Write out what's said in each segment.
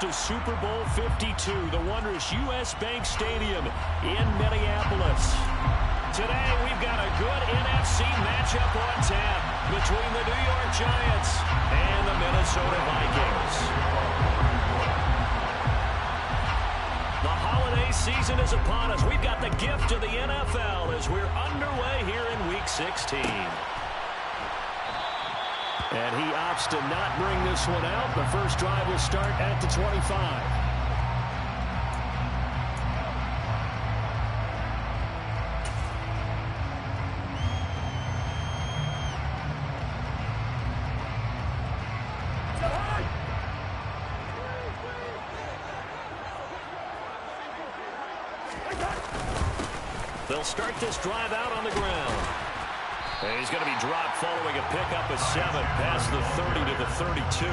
host of Super Bowl 52, the wondrous U.S. Bank Stadium in Minneapolis. Today, we've got a good NFC matchup on tap between the New York Giants and the Minnesota Vikings. The holiday season is upon us. We've got the gift of the NFL as we're underway here in Week 16. And he opts to not bring this one out. The first drive will start at the 25. They'll start this drive out on the ground. And he's going to be dropped following a pickup of 7 past the 30 to the 32.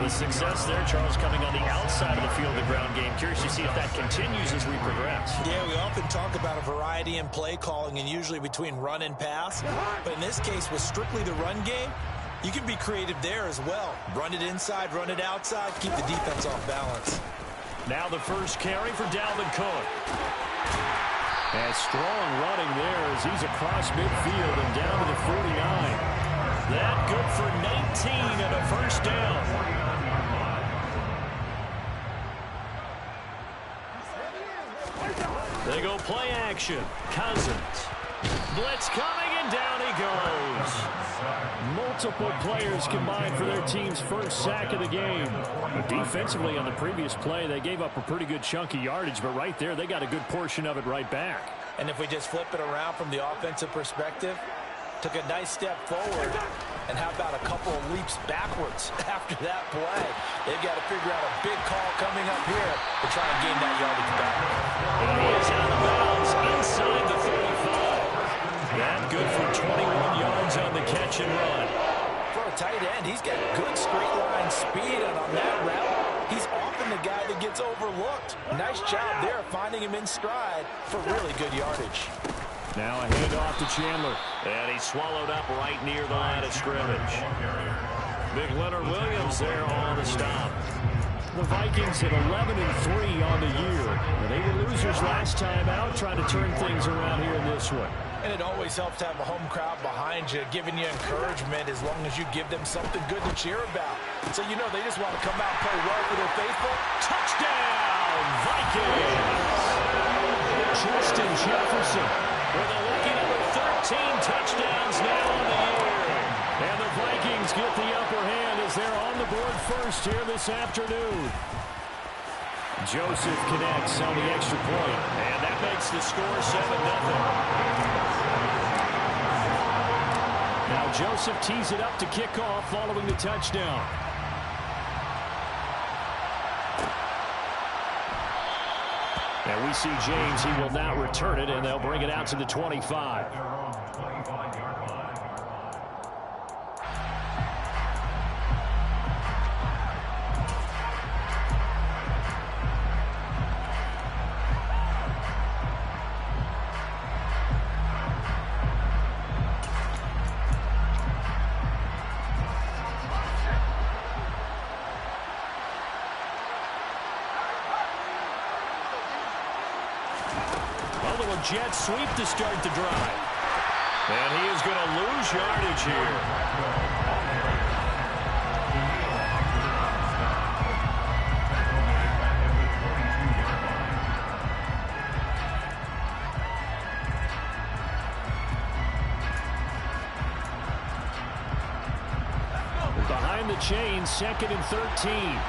The success there, Charles, coming on the outside of the field, the ground game. Curious to see if that continues as we progress. Yeah, we often talk about a variety in play calling and usually between run and pass. But in this case, with strictly the run game, you can be creative there as well. Run it inside, run it outside, keep the defense off balance. Now the first carry for Dalvin Cook. And strong running there as he's across midfield and down to the 49. That good for 19 and a first down. They go play action. Cousins. Blitz coming and down he goes. Multiple players combined for their team's first sack of the game. Defensively on the previous play, they gave up a pretty good chunk of yardage, but right there, they got a good portion of it right back. And if we just flip it around from the offensive perspective, took a nice step forward, and how about a couple of leaps backwards after that play? They've got to figure out a big call coming up here to try and gain that yardage back. And he is out of bounds inside the 35. That good for 21 yards on the catch and run. For a tight end, he's got good straight line speed, and on that route, he's often the guy that gets overlooked. Nice job there finding him in stride for really good yardage. Now a handoff to Chandler. And he's swallowed up right near the line of scrimmage. Big Leonard Williams there on the stop. The Vikings at 11-3 on the year. They were losers last time out, trying to turn things around here in this one. And it always helps to have a home crowd behind you, giving you encouragement as long as you give them something good to cheer about. So you know they just want to come out and play well for their faithful. Touchdown, Vikings! Justin Jefferson with a lucky number 13 touchdowns now on the year. And the Vikings get the upper hand as they're on the board first here this afternoon. Joseph connects on the extra point, and that makes the score 7-0. Now Joseph tees it up to kick off following the touchdown. And we see James. He will now return it, and they'll bring it out to the 25. Jet sweep to start the drive. And he is going to lose yardage here. Behind the chain, 2nd and 13.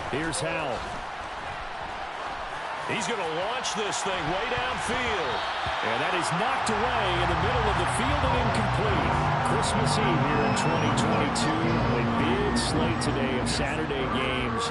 Here's Howell. He's going to launch this thing way downfield. And that is knocked away in the middle of the field and incomplete. Christmas Eve here in 2022. A big slate today of Saturday games.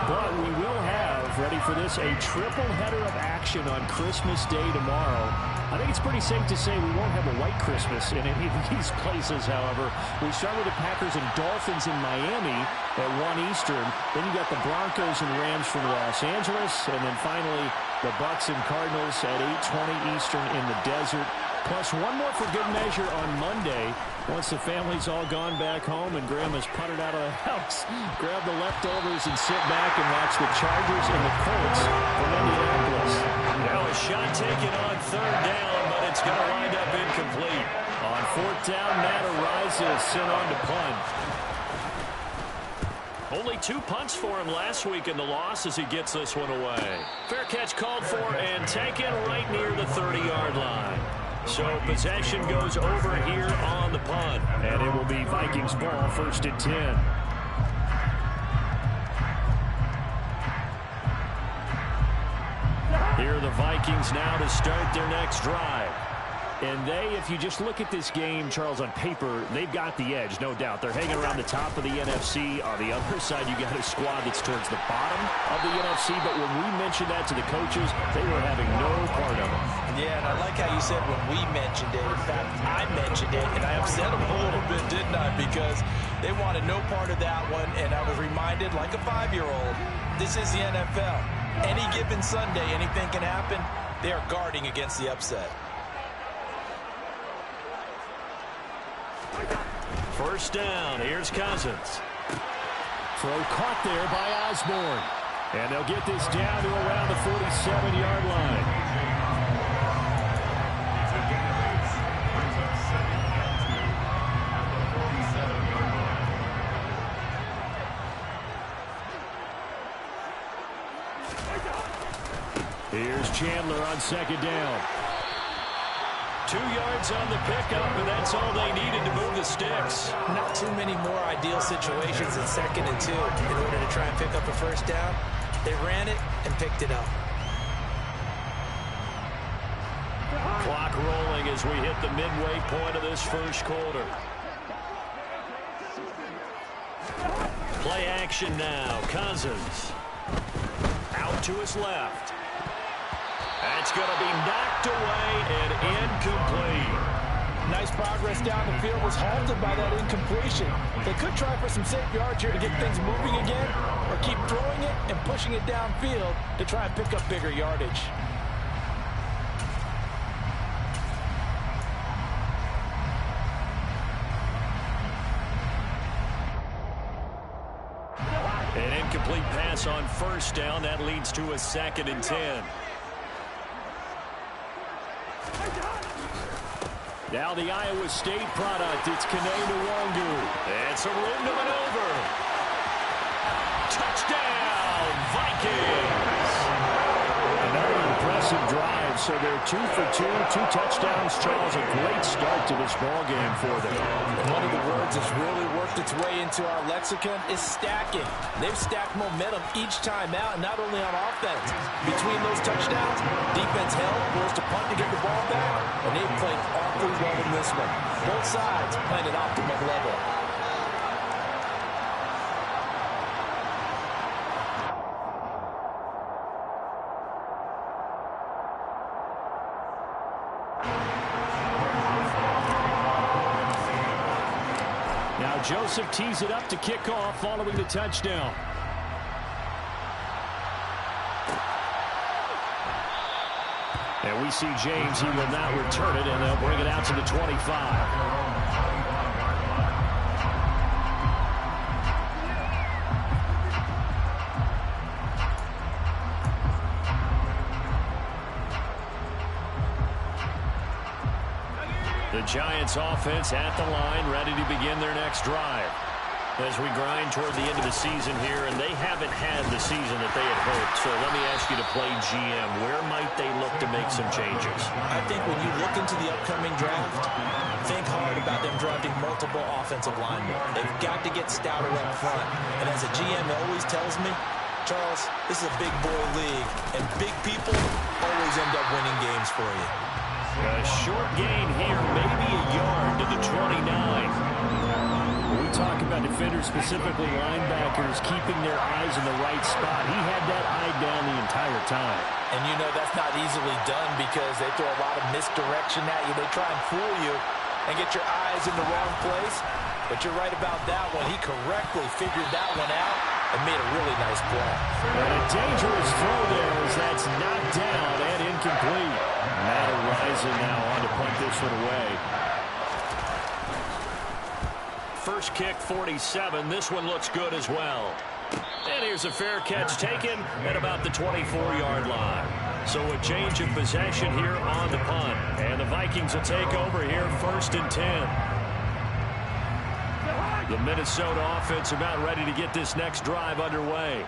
But we will have ready for this? A triple header of action on Christmas Day tomorrow. I think it's pretty safe to say we won't have a white Christmas in any of these places, however. We start with the Packers and Dolphins in Miami at 1 Eastern. Then you got the Broncos and Rams from Los Angeles. And then finally, the Bucs and Cardinals at 8:20 Eastern in the desert. Plus one more for good measure on Monday. Once the family's all gone back home and Grandma's puttered out of the house, grab the leftovers and sit back and watch the Chargers and the Colts from Indianapolis. Now a shot taken on 3rd down, but it's going to wind up incomplete. On 4th down, Matt Araiza is sent on to punt. Only 2 punts for him last week in the loss as he gets this one away. Fair catch called for and taken right near the 30-yard line. So possession goes over here on the punt. And it will be Vikings ball, 1st and 10. Here are the Vikings now to start their next drive. And if you just look at this game, Charles, on paper, they've got the edge, no doubt. They're hanging around the top of the NFC. On the other side, you got a squad that's towards the bottom of the NFC. But when we mentioned that to the coaches, they were having no part of it. Yeah, and I like how you said when we mentioned it. In fact, I mentioned it, and I upset them a little bit, didn't I? Because they wanted no part of that one, and I was reminded, like a 5-year-old, this is the NFL. Any given Sunday, anything can happen. They are guarding against the upset. 1st down. Here's Cousins. Throw caught there by Osborne. And they'll get this down to around the 47-yard line. Here's Chandler on 2nd down. 2 yards on the pickup, and that's all they needed to move the sticks. Not too many more ideal situations than 2nd and 2 in order to try and pick up a 1st down. They ran it and picked it up. Clock rolling as we hit the midway point of this 1st quarter. Play action now. Cousins out to his left. That's going to be knocked away and incomplete. Nice progress down the field, was halted by that incompletion. They could try for some safe yards here to get things moving again, or keep throwing it and pushing it downfield to try and pick up bigger yardage. An incomplete pass on 1st down. That leads to a 2nd and 10. Now the Iowa State product, it's Kene Nwangu. It's a room to maneuver. Touchdown, Vikings! Another impressive drive, so they're 2 for 2, 2 touchdowns. Charles, a great start to this ball game for them. One of the words that's really worked its way into our lexicon is stacking. They've stacked momentum each time out, and not only on offense. Between those touchdowns, defense held, forced to punt to get the ball back, and they played awfully well in this one. Both sides playing at optimum level. Joseph tees it up to kick off following the touchdown. And we see James. He will not return it, and they'll bring it out to the 25. The Giants offense at the line, ready to begin their next drive. As we grind toward the end of the season here, and they haven't had the season that they had hoped. So let me ask you to play GM. Where might they look to make some changes? I think when you look into the upcoming draft, think hard about them drafting multiple offensive linemen. They've got to get stouter up front. And as a GM always tells me, Charles, this is a big boy league, and big people always end up winning games for you. A short gain here, maybe a yard to the 29. When we talk about defenders, specifically linebackers, keeping their eyes in the right spot, he had that eye down the entire time. And you know that's not easily done because they throw a lot of misdirection at you. They try and fool you and get your eyes in the wrong place. But you're right about that one. He correctly figured that one out and made a really nice play. And a dangerous throw there as that's knocked down and incomplete. Matt Araiza now on to punt this one away. First kick, 47. This one looks good as well. And here's a fair catch taken at about the 24-yard line. So a change of possession here on the punt. And the Vikings will take over here, 1st and 10. The Minnesota offense about ready to get this next drive underway.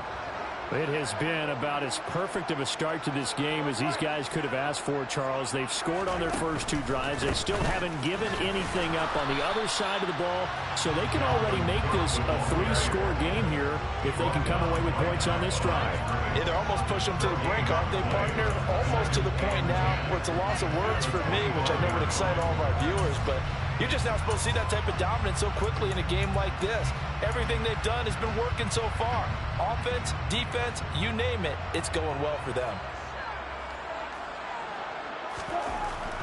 It has been about as perfect of a start to this game as these guys could have asked for, Charles. They've scored on their first 2 drives. They still haven't given anything up on the other side of the ball, so they can already make this a 3-score game here if they can come away with points on this drive. Yeah, they're almost pushing them to the brink, aren't they, partner? Almost to the point now where it's a loss of words for me, which I know would excite all of our viewers, but you're just not supposed to see that type of dominance so quickly in a game like this. Everything they've done has been working so far. Offense, defense, you name it, it's going well for them.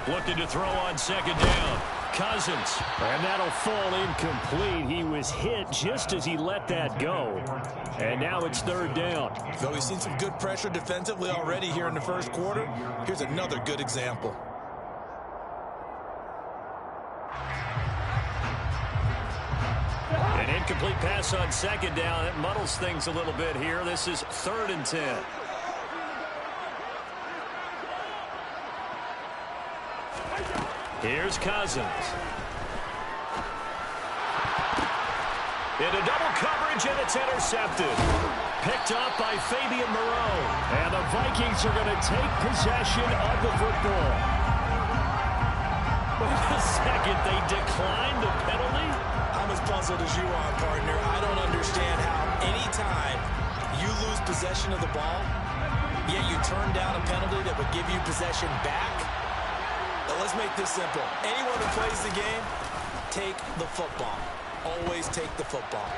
Looking to throw on 2nd down. Cousins. And that'll fall incomplete. He was hit just as he let that go. And now it's 3rd down. Though we've seen some good pressure defensively already here in the first quarter, here's another good example. An incomplete pass on 2nd down. It muddles things a little bit here. This is 3rd and 10. Here's Cousins. Into double coverage, and it's intercepted. Picked up by Fabian Moreau. And the Vikings are going to take possession of the football. Wait a second. They declined the penalty? I'm as puzzled as you are, partner. I don't understand how anytime you lose possession of the ball, yet you turn down a penalty that would give you possession back. Now let's make this simple. Anyone who plays the game, take the football. Always take the football.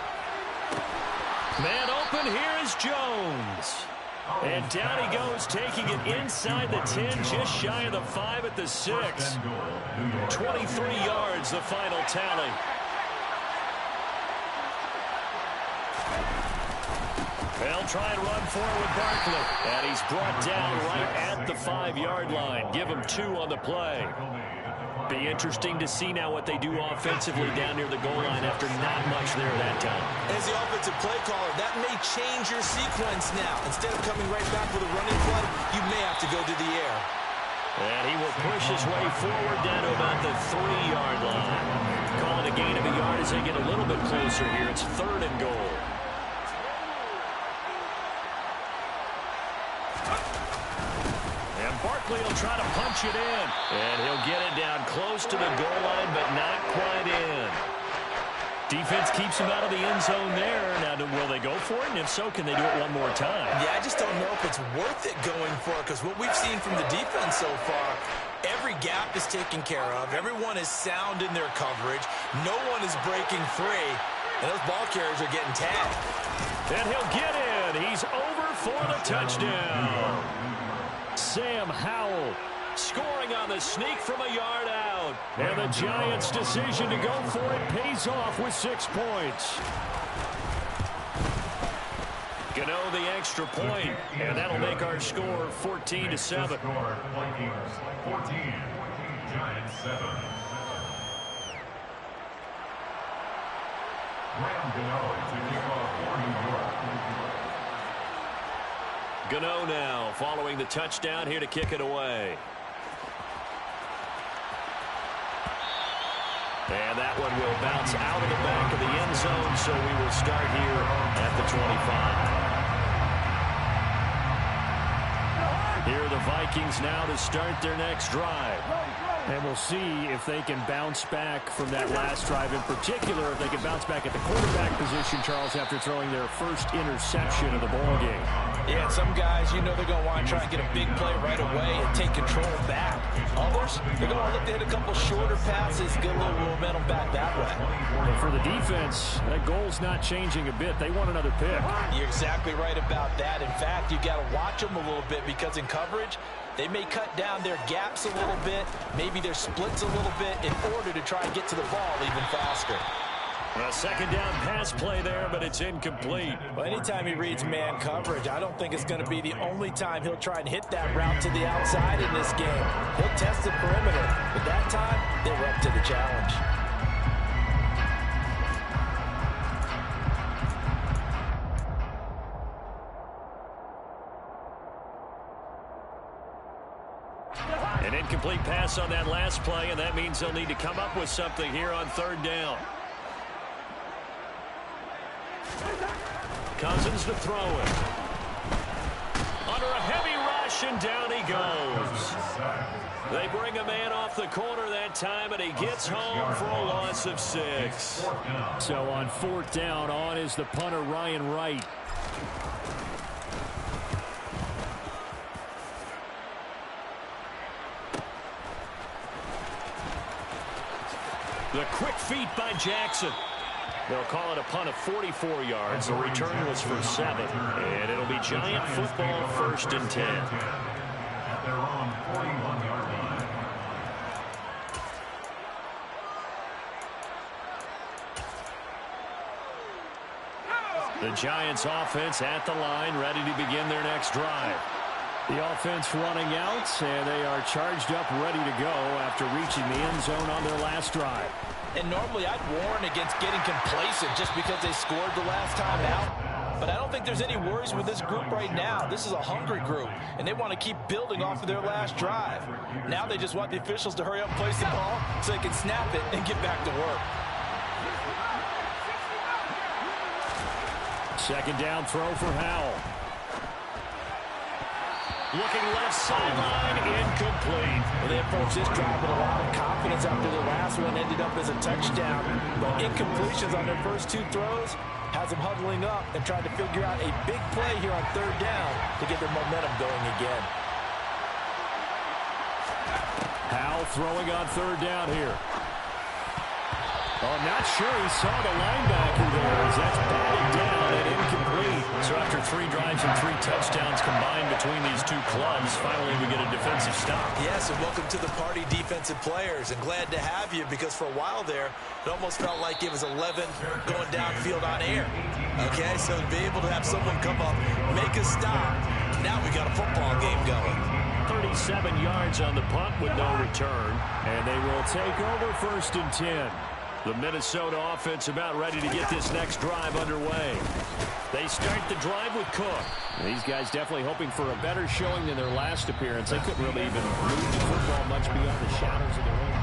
Man open, here is Jones. And down he goes, taking it inside the 10, just shy of the 5 at the 6. 23 yards, the final tally. They'll try and run forward Barkley. And he's brought down right at the 5-yard line. Give him 2 on the play. Be interesting to see now what they do offensively down near the goal line after not much there that time. As the offensive play caller, that may change your sequence now. Instead of coming right back with a running play, you may have to go to the air. And he will push his way forward down to about the 3-yard line. Call it a gain of a yard as they get a little bit closer here. It's 3rd and goal. Barkley will try to punch it in. And he'll get it down close to the goal line, but not quite in. Defense keeps him out of the end zone there. Now, will they go for it? And if so, can they do it one more time? Yeah, I just don't know if it's worth it going for it, because what we've seen from the defense so far, every gap is taken care of. Everyone is sound in their coverage. No one is breaking free. And those ball carriers are getting tagged. And he'll get in. He's over for the touchdown. Sam Howell scoring on the sneak from a yard out. And the Giants' decision to go for it pays off with 6 points. Gano the extra point, and that'll make our score 14-7. 14, Giants 7. Graham Gano to kick off for New York. Gano now following the touchdown here to kick it away. And that one will bounce out of the back of the end zone, so we will start here at the 25. Here are the Vikings now to start their next drive. And we'll see if they can bounce back from that last drive in particular, if they can bounce back at the quarterback position, Charles, after throwing their first interception of the ball game. Yeah, some guys, you know they're going to want to try and get a big play right away and take control back. Others, they're going to look to hit a couple shorter passes, get a little momentum back that way. But for the defense, that goal's not changing a bit. They want another pick. You're exactly right about that. In fact, you've got to watch them a little bit because in coverage, they may cut down their gaps a little bit, maybe their splits a little bit in order to try and get to the ball even faster. A second down pass play there, but it's incomplete. Well, anytime he reads man coverage, I don't think it's going to be the only time he'll try and hit that route to the outside in this game. He'll test the perimeter, but that time, they were up to the challenge. An incomplete pass on that last play, and that means they'll need to come up with something here on third down. Cousins to throw it. Under a heavy rush, and down he goes. They bring a man off the corner that time, and he gets home for a loss of 6. So on fourth down, on is the punter, Ryan Wright. The quick feet by Jackson. They'll call it a punt of 44 yards. The return was for 7. And it'll be Giant football, 1st and 10. At their own 41-yard line. The Giants offense at the line, ready to begin their next drive. The offense running out, and they are charged up, ready to go after reaching the end zone on their last drive. And normally I'd warn against getting complacent just because they scored the last time out. But I don't think there's any worries with this group right now. This is a hungry group, and they want to keep building off of their last drive. Now they just want the officials to hurry up and place the ball so they can snap it and get back to work. Second down throw for Howell. Looking left sideline, incomplete. Well, they approached this drive with a lot of confidence after the last one ended up as a touchdown. But incompletions on their first 2 throws has them huddling up and trying to figure out a big play here on third down to get their momentum going again. Howell throwing on third down here. Oh, I'm not sure he saw the linebacker there as that's batted down and incomplete. So after 3 drives and 3 touchdowns combined between these 2 clubs, finally we get a defensive stop. Yes, and welcome to the party, defensive players, and glad to have you because for a while there, it almost felt like it was 11 going downfield on air. Okay, so to be able to have someone come up, make a stop, now we got a football game going. 37 yards on the punt with no return, and they will take over 1st and 10. The Minnesota offense about ready to get this next drive underway. They start the drive with Cook. These guys definitely hoping for a better showing than their last appearance. They couldn't really even move the football much beyond the shadows of their own.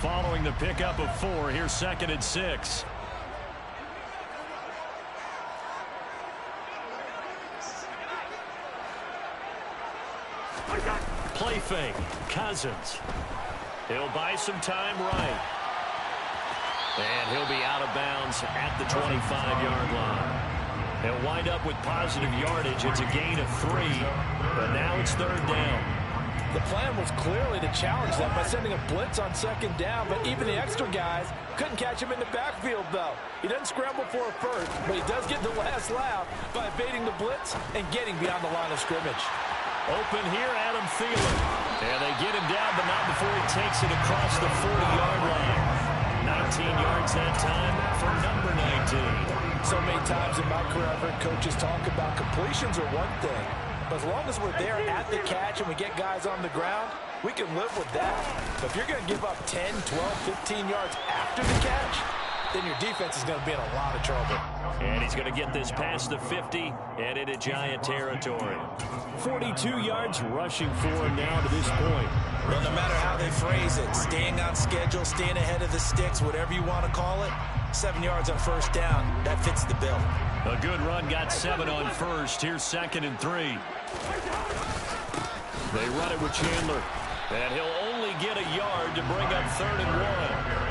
Following the pickup of 4, here's 2nd and 6. Play fake. Cousins. He'll buy some time right. And he'll be out of bounds at the 25-yard line. He'll wind up with positive yardage. It's a gain of 3, but now it's third down. The plan was clearly to challenge them by sending a blitz on 2nd down, but even the extra guys couldn't catch him in the backfield, though. He doesn't scramble for a first, but he does get the last laugh by evading the blitz and getting beyond the line of scrimmage. Open here, Adam Thielen. And they get him down, but not before he takes it across the 40-yard line. 19 yards that time for number 19. So many times in my career, I've heard coaches talk about completions are one thing. But as long as we're there at the catch and we get guys on the ground, we can live with that. But if you're going to give up 10, 12, 15 yards after the catch, then your defense is going to be in a lot of trouble. And he's going to get this past the 50 and into Giant territory. 42 yards rushing for him now to this point. Well, no matter how they phrase it, staying on schedule, staying ahead of the sticks, whatever you want to call it, 7 yards on first down, that fits the bill. A good run got 7 on first. Here's 2nd and 3. They run it with Chandler. And he'll only get a yard to bring up 3rd and 1.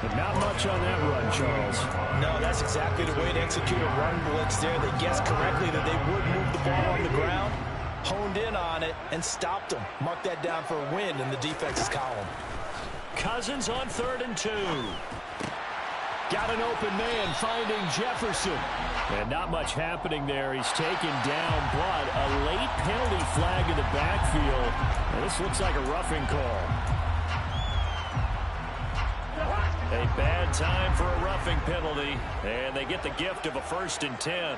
But not much on that run, Charles. No, that's exactly the way to execute a run blitz there. They guessed correctly that they would move the ball on the ground, honed in on it, and stopped them. Mark that down for a win in the defense's column. Cousins on 3rd and 2. Got an open man finding Jefferson. And not much happening there. He's taken down, but a late penalty flag in the backfield. And this looks like a roughing call. A bad time for a roughing penalty. And they get the gift of a 1st and 10.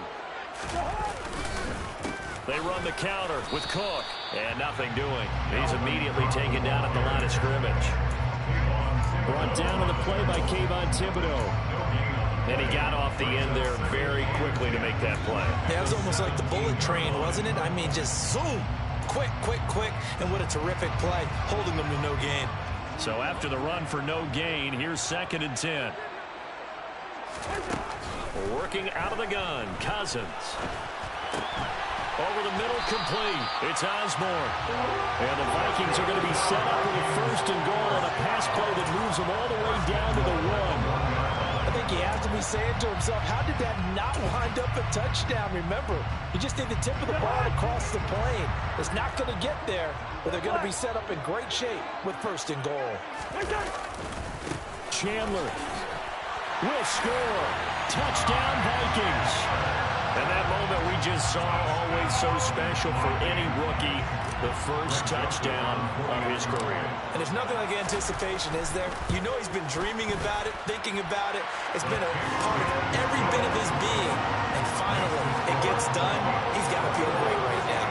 They run the counter with Cook. And nothing doing. He's immediately taken down at the line of scrimmage. Brought down on the play by Kayvon Thibodeau. And he got off the end there very quickly to make that play. Yeah, it was almost like the bullet train, wasn't it? I mean, just zoom. Quick, quick, quick. And what a terrific play, holding them to no gain. So after the run for no gain, here's 2nd and 10. Working out of the gun, Cousins. Over the middle, complete. It's Osborne. And the Vikings are going to be set up with a 1st and goal on a pass play that moves them all the way down to the 1. I think he has to be saying to himself, how did that not wind up a touchdown? Remember, he just did the tip of the ball across the plane. It's not going to get there, but they're going to be set up in great shape with 1st and goal. Chandler will score. Touchdown, Vikings. And that moment we just saw, always so special for any rookie, the first touchdown of his career. And there's nothing like anticipation, is there? You know he's been dreaming about it, thinking about it. It's been a part of every bit of his being. And finally, it gets done. He's got to feel great right now.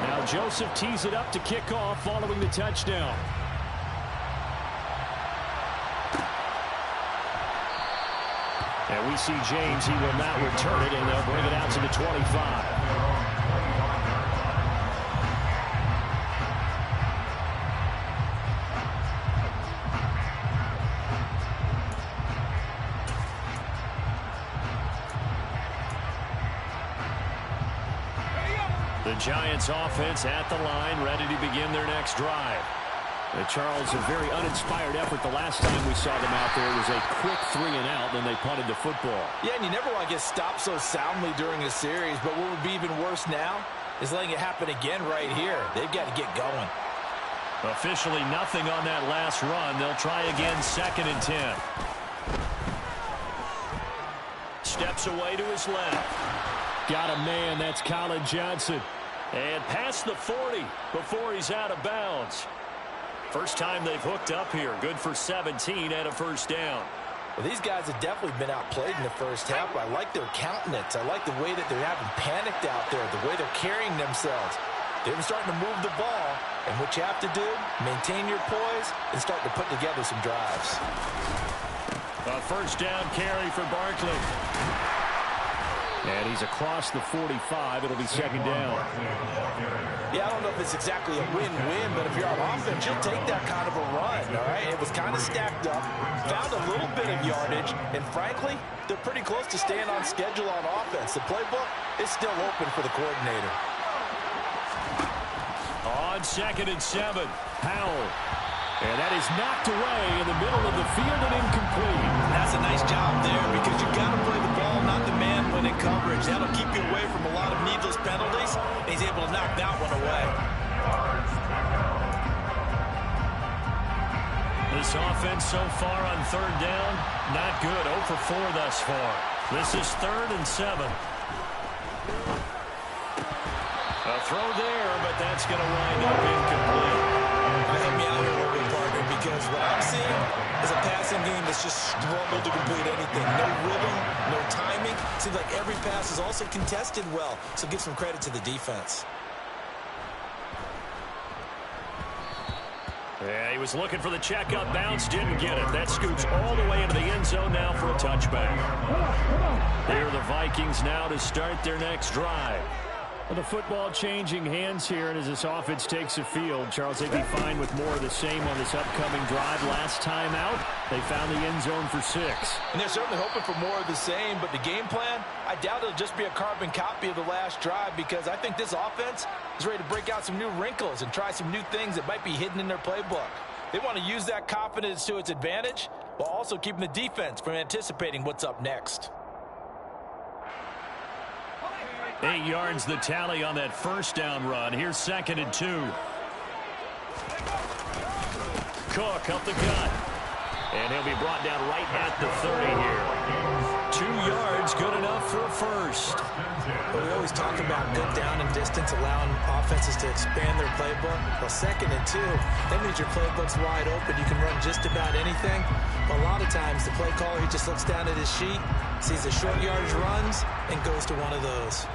Now Joseph tees it up to kick off following the touchdown. And we see James, he will not return it, and they'll bring it out to the 25. The Giants offense at the line, ready to begin their next drive. Charles, a very uninspired effort the last time we saw them out there. It was a quick 3-and-out, then they punted the football. Yeah, and you never want to get stopped so soundly during a series, but what would be even worse now is letting it happen again right here. They've got to get going. Officially nothing on that last run. They'll try again, 2nd and 10. Steps away to his left. Got a man, that's Colin Johnson. And past the 40 before he's out of bounds. First time they've hooked up here. Good for 17 and a 1st down. Well, these guys have definitely been outplayed in the first half. I like their countenance. I like the way that they're having panicked out there, the way they're carrying themselves. They've been starting to move the ball. And what you have to do, maintain your poise and start to put together some drives. A 1st down carry for Barkley. And he's across the 45. It'll be 2nd down. Yeah, I don't know if it's exactly a win-win, but if you're on offense, you'll take that kind of a run, all right? It was kind of stacked up, found a little bit of yardage, and frankly, they're pretty close to staying on schedule on offense. The playbook is still open for the coordinator. On 2nd and 7, Powell. And that is knocked away in the middle of the field and incomplete. That's a nice job there because you've got to play the ball, not the man when in coverage. That'll keep you away from a lot of needless penalties. And he's able to knock that one away. This offense so far on 3rd down, not good. 0 for 4 thus far. This is 3rd and 7. A throw there, but that's going to wind up incomplete. Help me out here a little bit, partner, because what I'm seeing is a passing game that's just struggled to complete anything. No rhythm, no timing. Seems like every pass is also contested well, so give some credit to the defense. Yeah, he was looking for the checkup bounce, didn't get it. That scoots all the way into the end zone now for a touchback. Here are the Vikings now to start their next drive. Well, the football changing hands here, and as this offense takes the field, Charles, they'd be fine with more of the same on this upcoming drive. Last time out, They found the end zone for 6. And they're certainly hoping for more of the same, but the game plan, I doubt it'll just be a carbon copy of the last drive, because I think this offense is ready to break out some new wrinkles and try some new things that might be hidden in their playbook. They want to use that confidence to its advantage while also keeping the defense from anticipating what's up next. 8 yards the tally on that first down run. Here's 2nd and 2. Cook up the gut. And he'll be brought down right at the 30 here. 2 yards, good enough for a first. Well, we always talk about good down and distance, allowing offenses to expand their playbook. Well, 2nd and 2, that means your playbook's wide open. You can run just about anything. But a lot of times, the play caller, he just looks down at his sheet, sees the short yardage runs, and goes to one of those.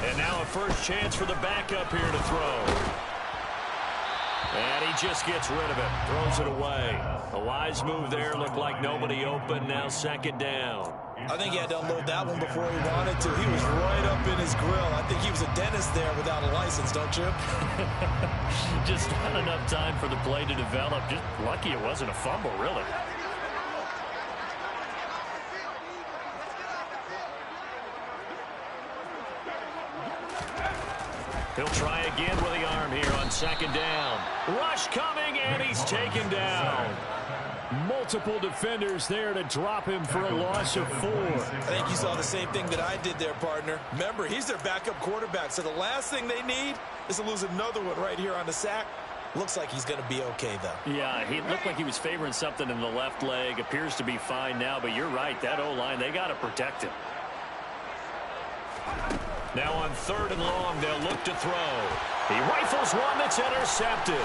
And now a first chance for the backup here to throw. And he just gets rid of it. Throws it away. A wise move there. Looked like nobody open. Now 2nd down. I think he had to unload that one before he wanted to. He was right up in his grill. I think he was a dentist there without a license, don't you? Just not enough time for the play to develop. Just lucky it wasn't a fumble, really. He'll try again with the arm here on 2nd down. Rush coming, and he's taken down. Multiple defenders there to drop him for a loss of 4. I think you saw the same thing that I did there, partner. Remember, he's their backup quarterback, so the last thing they need is to lose another one right here on the sack. Looks like he's going to be okay, though. Yeah, he looked like he was favoring something in the left leg. Appears to be fine now, but you're right. That O-line, they got to protect him. Now on 3rd and long, they'll look to throw. He rifles one that's intercepted.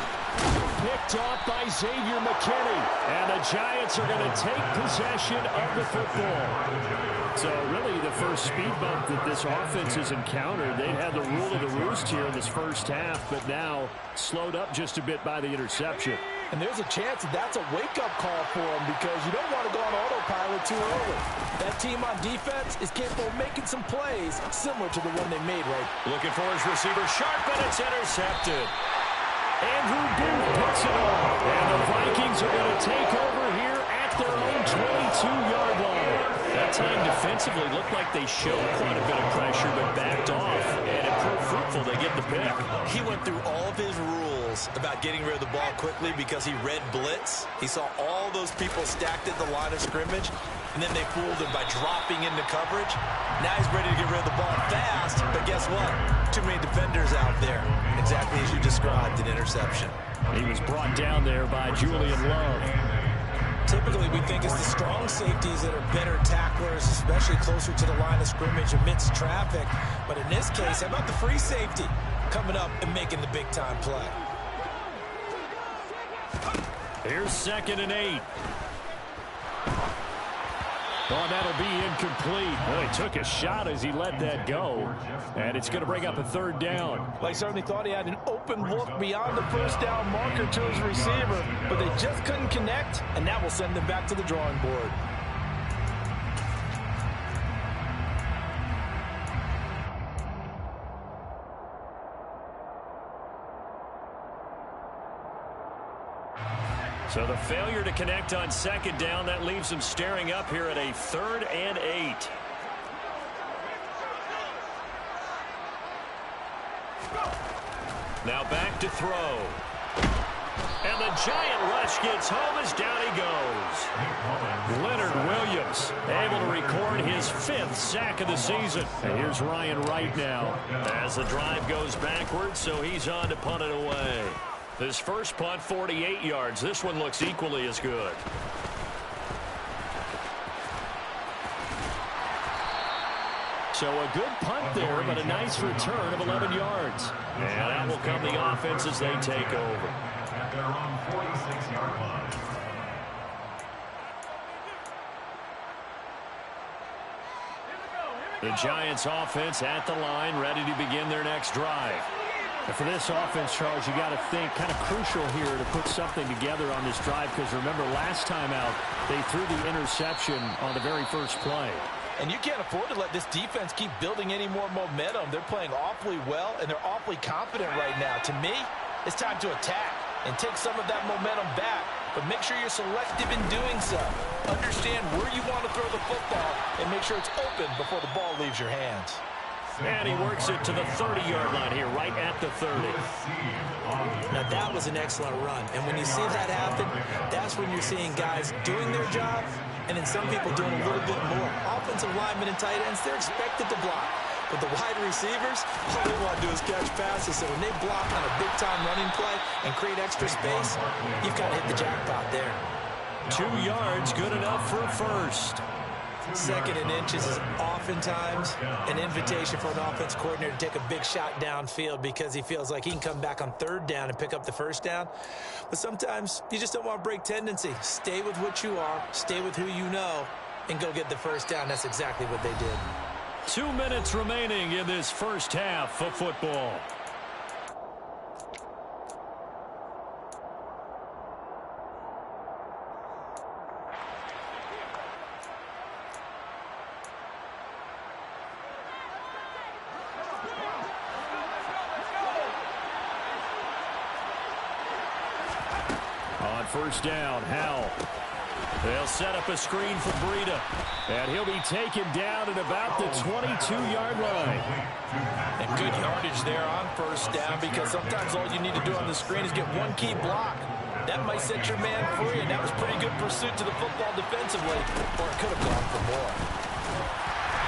Picked off by Xavier McKinney. And the Giants are going to take possession of the football. So really the first speed bump that this offense has encountered. They've had the rule of the roost here in this first half, but now slowed up just a bit by the interception. And there's a chance that that's a wake-up call for him, because you don't want to go on autopilot too early. That team on defense is capable of making some plays similar to the one they made, right? Looking for his receiver, sharp, and it's intercepted. Andrew Booth picks it off. And the Vikings are going to take over here at their own 22-yard line. That time defensively looked like they showed quite a bit of pressure, but backed off. And it proved fruitful. They get the pick. He went through all of his rules about getting rid of the ball quickly because he read blitz. He saw all those people stacked at the line of scrimmage, and then they fooled him by dropping into coverage. Now he's ready to get rid of the ball fast, but guess what? Too many defenders out there. Exactly as you described, an interception. He was brought down there by Julian Love. Typically, we think it's the strong safeties that are better tacklers, especially closer to the line of scrimmage amidst traffic. But in this case, how about the free safety coming up and making the big-time play? Here's 2nd and 8. Oh, that'll be incomplete. Well, he took a shot as he let that go. And it's going to bring up a 3rd down. Well, he certainly thought he had an open look beyond the first down marker to his receiver, but they just couldn't connect, and that will send them back to the drawing board. So the failure to connect on 2nd down, that leaves them staring up here at a 3rd and 8. Now back to throw. And the Giant rush gets home as down he goes. Leonard Williams able to record his 5th sack of the season. And here's Ryan Wright now as the drive goes backwards, so he's on to punt it away. This first punt, 48 yards. This one looks equally as good. So a good punt there, but a nice return of 11 yards. And that will come the offense as they take over. At their own 46-yard line. The Giants offense at the line, ready to begin their next drive. And for this offense, Charles, you got to think kind of crucial here to put something together on this drive, because remember last time out they threw the interception on the very first play. And you can't afford to let this defense keep building any more momentum. They're playing awfully well, and they're awfully confident right now. To me, it's time to attack and take some of that momentum back. But make sure you're selective in doing so. Understand where you want to throw the football and make sure it's open before the ball leaves your hands. And he works it to the 30-yard line here, right at the 30. Now, that was an excellent run. And when you see that happen, that's when you're seeing guys doing their job and then some people doing a little bit more. Offensive linemen and tight ends, they're expected to block. But the wide receivers, all they want to do is catch passes. So when they block on a big-time running play and create extra space, you've got to hit the jackpot there. 2 yards, good enough for a first. 2nd and inches is oftentimes an invitation for an offense coordinator to take a big shot downfield because he feels like he can come back on 3rd down and pick up the 1st down. But sometimes you just don't want to break tendency. Stay with what you are, stay with who you know, and go get the 1st down. That's exactly what they did. 2 minutes remaining in this first half of football. On 1st down, Howell. They'll set up a screen for Breida. And he'll be taken down at about the 22-yard line. And good yardage there on 1st down because sometimes all you need to do on the screen is get one key block. That might set your man free, and that was pretty good pursuit to the football defensively, or it could have gone for more.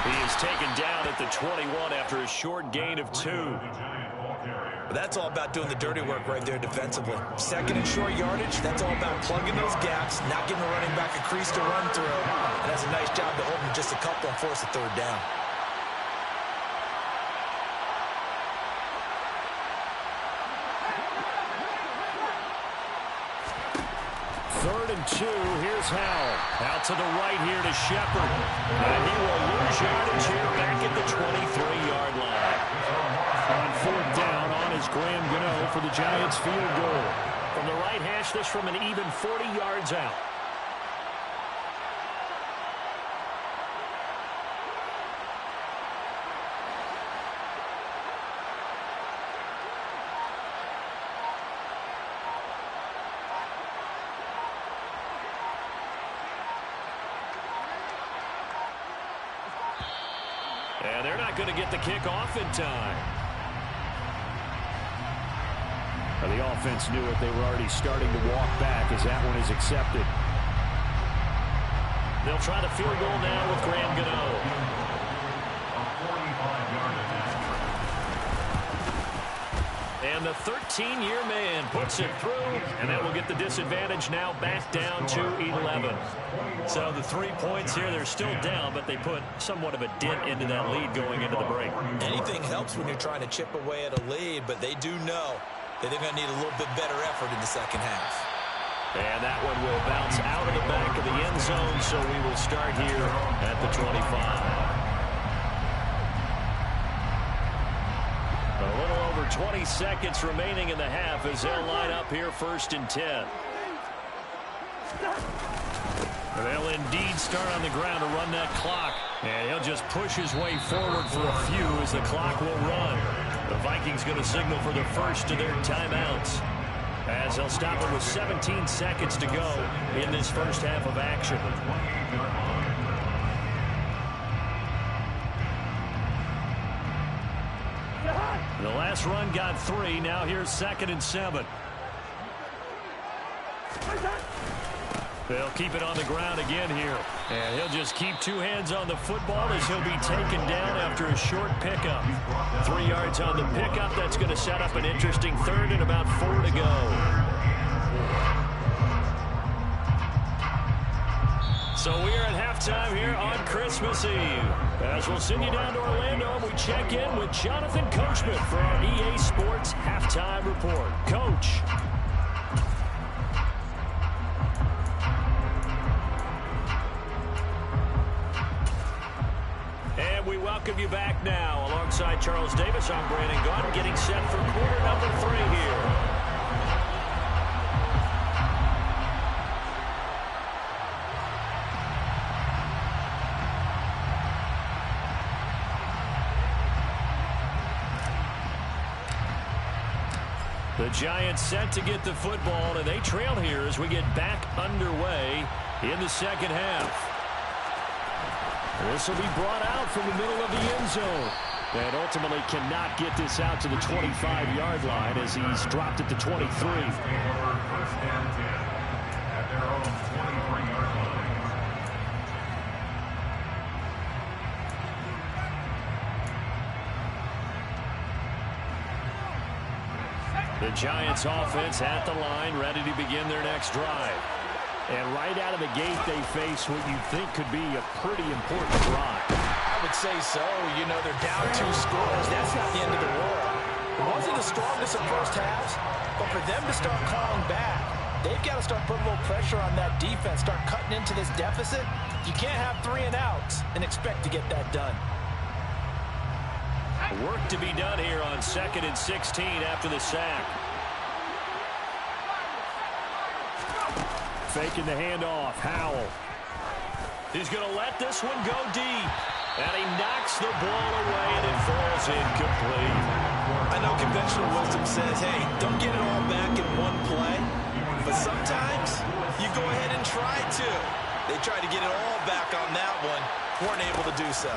He is taken down at the 21 after a short gain of 2. That's all about doing the dirty work right there defensively. 2nd and short yardage, that's all about plugging those gaps, not giving the running back a crease to run through. And that's a nice job to hold him just a couple and force a 3rd down. Third and 2, here's Howell. Out to the right here to Shepard. And he will lose yardage here back at the 23-yard line. On 4th down, on is Graham Gano for the Giants field goal. From the right hash, this from an even 40 yards out. And they're not going to get the kick off in time. The offense knew it. They were already starting to walk back as that one is accepted. They'll try the field goal now with Graham Gano. And the 13-year man puts it through, and that will get the disadvantage now back down to 11. So the 3 points here, they're still down, but they put somewhat of a dent into that lead going into the break. Anything helps when you're trying to chip away at a lead, but they do know that they're going to need a little bit better effort in the 2nd half. And that one will bounce out of the back of the end zone, so we will start here at the 25. A little over 20 seconds remaining in the half as they'll line up here 1st and 10. They'll indeed start on the ground to run that clock. And he'll just push his way forward for a few as the clock will run. The Vikings going to signal for the first of their timeouts, as they'll stop it with 17 seconds to go in this first half of action. The last run got 3. Now here's 2nd and 7. They'll keep it on the ground again here. And he'll just keep 2 hands on the football as he'll be taken down after a short pickup. 3 yards on the pickup. That's going to set up an interesting 3rd and about 4 to go. So we are at halftime here on Christmas Eve. As we'll send you down to Orlando, and we check in with Jonathan Coachman for our EA Sports Halftime Report. Coach. And we welcome you back now. Alongside Charles Davis, I'm Brandon Gaudin, getting set for quarter number 3 here. The Giants set to get the football, and they trail here as we get back underway in the second half. This will be brought out from the middle of the end zone. And ultimately cannot get this out to the 25-yard line as he's dropped it to 23. First and 10 at their own 23-yard line. The Giants offense at the line, ready to begin their next drive. And right out of the gate, they face what you think could be a pretty important drive. I would say so. You know, they're down 2 scores. That's not the end of the world. It wasn't the strongest of first halves, but for them to start calling back, they've got to start putting a little pressure on that defense, start cutting into this deficit. You can't have 3 and outs and expect to get that done. Work to be done here on 2nd and 16 after the sack. Faking the handoff, Howell. He's going to let this one go deep. And he knocks the ball away, and it falls incomplete. I know conventional wisdom says, hey, don't get it all back in one play. But sometimes you go ahead and try to. They tried to get it all back on that one. Weren't able to do so.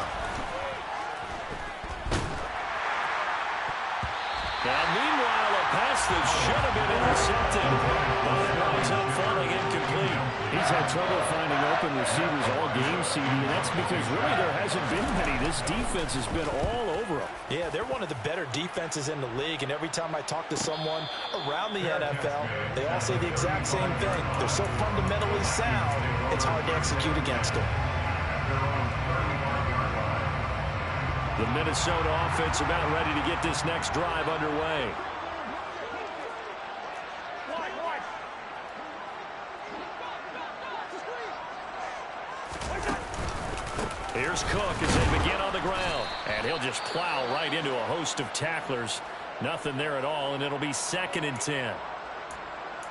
Now, meanwhile, a pass that should have been intercepted, but it winds up falling incomplete. He's had trouble finding open receivers all game, CD, and that's because really there hasn't been many. This defense has been all over them. Yeah, they're one of the better defenses in the league, and every time I talk to someone around the NFL, they all say the exact same thing. They're so fundamentally sound, it's hard to execute against them. The Minnesota offense about ready to get this next drive underway. Here's Cook as they begin on the ground. And he'll just plow right into a host of tacklers. Nothing there at all, and it'll be 2nd and 10.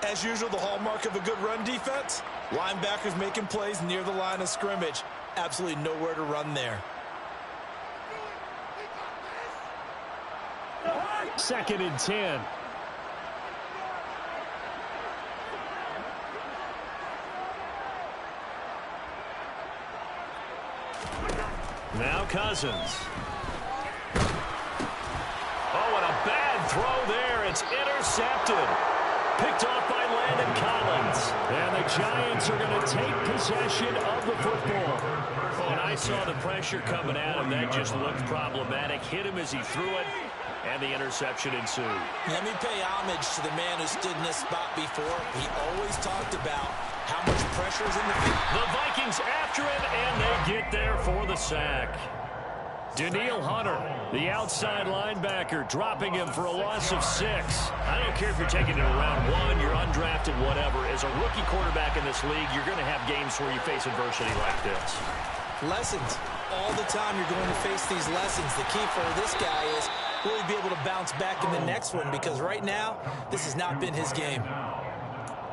As usual, the hallmark of a good run defense, linebackers making plays near the line of scrimmage. Absolutely nowhere to run there. 2nd and 10. Now Cousins. Oh, and a bad throw there. It's intercepted. Picked off by Landon Collins. And the Giants are going to take possession of the football. And I saw the pressure coming at him. That just looked problematic. Hit him as he threw it. And the interception ensued. Let me pay homage to the man who stood in this spot before. He always talked about how much pressure is in the field. The Vikings after him, and they get there for the sack. Danielle Hunter, the outside linebacker, dropping him for a loss of 6. I don't care if you're taking it in round 1, you're undrafted, whatever. As a rookie quarterback in this league, you're going to have games where you face adversity like this. Lessons. All the time you're going to face these lessons. The key for this guy is really be able to bounce back in the next one, because right now, this has not been his game.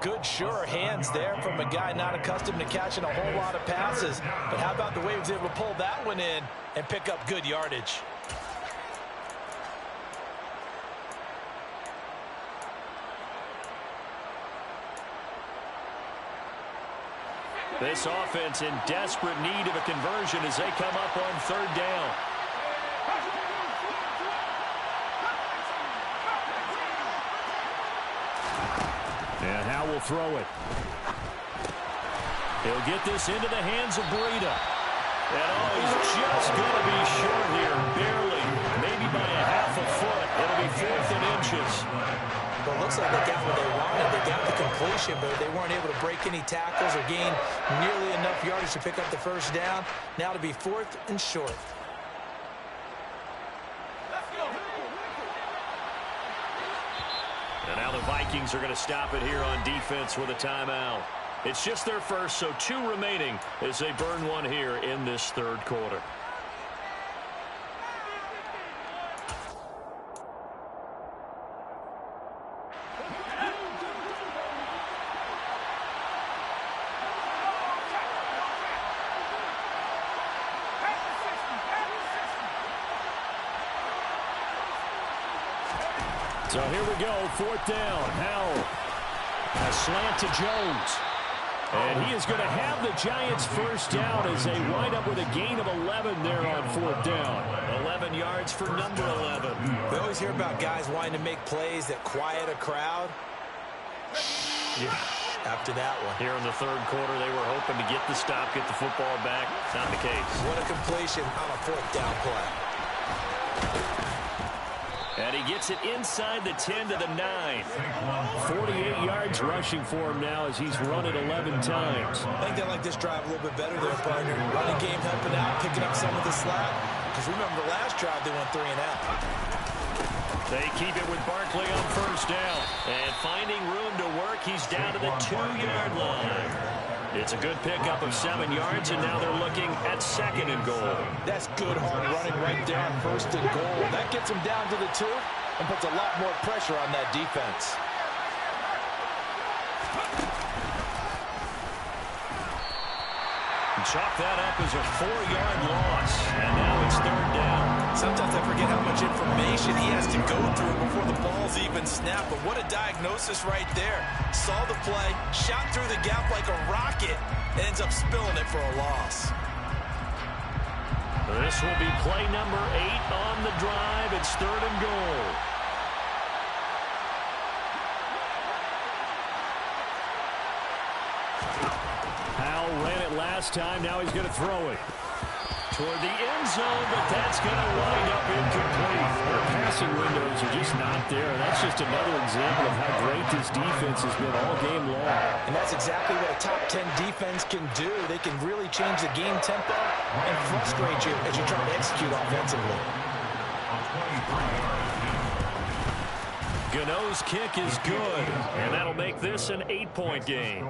Good, sure hands there from a guy not accustomed to catching a whole lot of passes. But how about the way he was able to pull that one in and pick up good yardage? This offense in desperate need of a conversion as they come up on 3rd down. And Howe will throw it. He'll get this into the hands of Breida. And oh, he's just going to be short here, barely, maybe by a half a foot. It'll be 4th and inches. Well, it looks like they got what they wanted. They got the completion, but they weren't able to break any tackles or gain nearly enough yardage to pick up the first down. Now to be 4th and short. And now the Vikings are going to stop it here on defense with a timeout. It's just their first, so 2 remaining as they burn one here in this 3rd quarter. So here we go, 4th down. Howell. A slant to Jones. And he is going to have the Giants first down as they wind up with a gain of 11 there on 4th down. 11 yards for number 11. We always hear about guys wanting to make plays that quiet a crowd. Yeah. After that one. Here in the 3rd quarter, they were hoping to get the stop, get the football back. Not the case. What a completion on a 4th down play. And he gets it inside the 10 to the 9. 48 yards rushing for him now as he's run it 11 times. I think they like this drive a little bit better there, partner. Running game helping out, picking up some of the slack. Because remember the last drive, they went 3 and out. They keep it with Barkley on first down. And finding room to work, he's down to the 2-yard line. It's a good pickup of 7 yards, and now they're looking at 2nd and goal. That's good hard running right there on 1st and goal. That gets them down to the 2 and puts a lot more pressure on that defense. Chalk that up as a 4-yard loss, and now it's 3rd down. Sometimes I forget how much information he has to go through before the ball's even snapped, but what a diagnosis right there. Saw the play, shot through the gap like a rocket, and ends up spilling it for a loss. This will be play number 8 on the drive. It's 3rd and goal. Howell ran it last time. Now he's going to throw it toward the end zone, but that's going to wind up incomplete. Their passing windows are just not there. That's just another example of how great this defense has been all game long. And that's exactly what a top 10 defense can do. They can really change the game tempo and frustrate you as you try to execute offensively. Gano's kick is good, and that'll make this an 8-point game.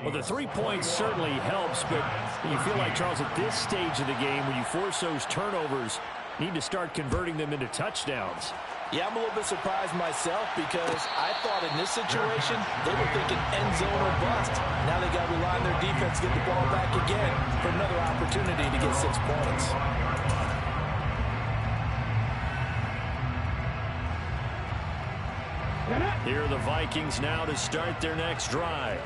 Well, the 3 points certainly helps, but you feel like, Charles, at this stage of the game, when you force those turnovers, you need to start converting them into touchdowns. Yeah, I'm a little bit surprised myself because I thought in this situation, they were thinking end zone or bust. Now they got to rely on their defense to get the ball back again for another opportunity to get 6 points. Here are the Vikings now to start their next drive.